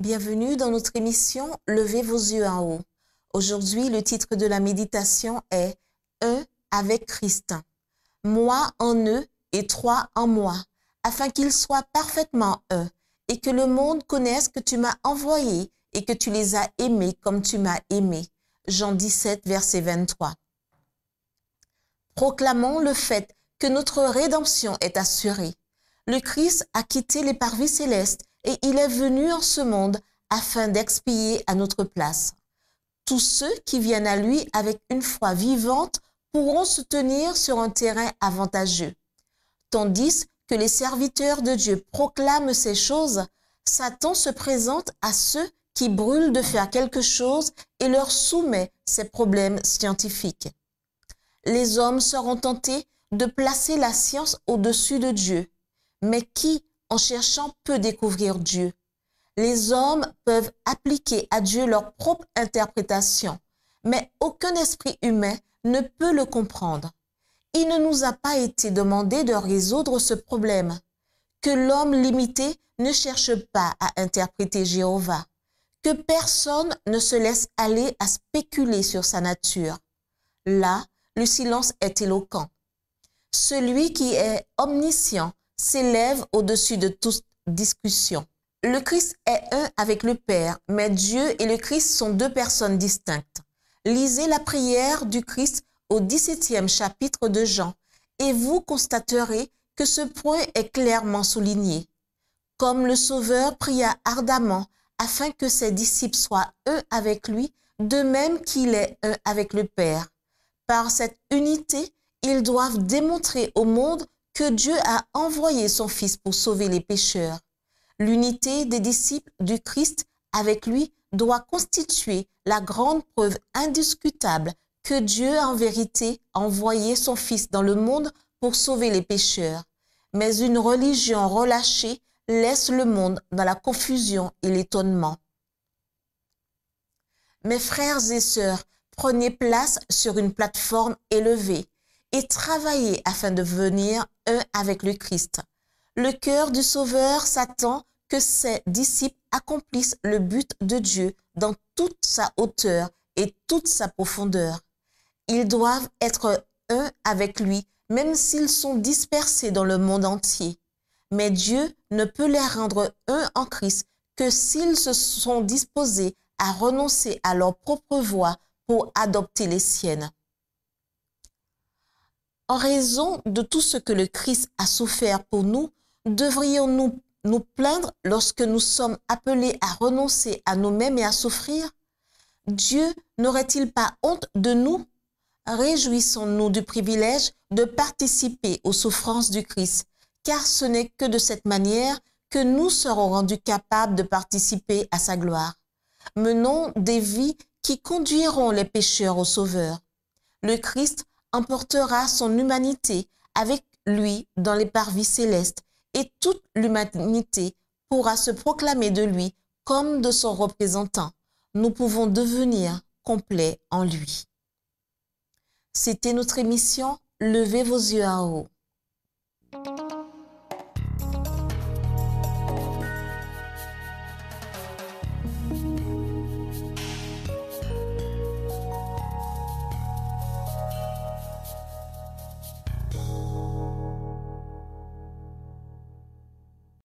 Bienvenue dans notre émission « Levez vos yeux en haut ». Aujourd'hui, le titre de la méditation est « Un avec Christ ». Moi en eux et toi en moi, afin qu'ils soient parfaitement un, et que le monde connaisse que tu m'as envoyé et que tu les as aimés comme tu m'as aimé. Jean 17, verset 23. Proclamons le fait que notre rédemption est assurée. Le Christ a quitté les parvis célestes et il est venu en ce monde afin d'expier à notre place. Tous ceux qui viennent à lui avec une foi vivante pourront se tenir sur un terrain avantageux. Tandis que les serviteurs de Dieu proclament ces choses, Satan se présente à ceux qui brûlent de faire quelque chose et leur soumet ses problèmes scientifiques. Les hommes seront tentés de placer la science au-dessus de Dieu. Mais qui, en cherchant, peut découvrir Dieu? Les hommes peuvent appliquer à Dieu leur propre interprétation, mais aucun esprit humain ne peut le comprendre. Il ne nous a pas été demandé de résoudre ce problème. Que l'homme limité ne cherche pas à interpréter Jéhovah. Que personne ne se laisse aller à spéculer sur sa nature. Là, le silence est éloquent. Celui qui est omniscient s'élève au-dessus de toute discussion. Le Christ est un avec le Père, mais Dieu et le Christ sont deux personnes distinctes. Lisez la prière du Christ au 17e chapitre de Jean et vous constaterez que ce point est clairement souligné. Comme le Sauveur pria ardemment afin que ses disciples soient un avec lui, de même qu'il est un avec le Père. Par cette unité, ils doivent démontrer au monde que Dieu a envoyé son Fils pour sauver les pécheurs. L'unité des disciples du Christ avec lui doit constituer la grande preuve indiscutable que Dieu a en vérité envoyé son Fils dans le monde pour sauver les pécheurs. Mais une religion relâchée laisse le monde dans la confusion et l'étonnement. Mes frères et sœurs, prenez place sur une plateforme élevée et travaillez afin de devenir un avec le Christ. Le cœur du Sauveur s'attend que ses disciples accomplissent le but de Dieu dans toute sa hauteur et toute sa profondeur. Ils doivent être un avec lui, même s'ils sont dispersés dans le monde entier. Mais Dieu ne peut les rendre un en Christ que s'ils se sont disposés à renoncer à leur propre voie pour adopter les siennes. En raison de tout ce que le Christ a souffert pour nous, devrions-nous nous plaindre lorsque nous sommes appelés à renoncer à nous-mêmes et à souffrir? Dieu n'aurait-il pas honte de nous? Réjouissons-nous du privilège de participer aux souffrances du Christ, car ce n'est que de cette manière que nous serons rendus capables de participer à sa gloire. Menons des vies qui conduiront les pécheurs au Sauveur. Le Christ emportera son humanité avec lui dans les parvis célestes et toute l'humanité pourra se proclamer de lui comme de son représentant. Nous pouvons devenir complets en lui. C'était notre émission « Levez vos yeux en haut ».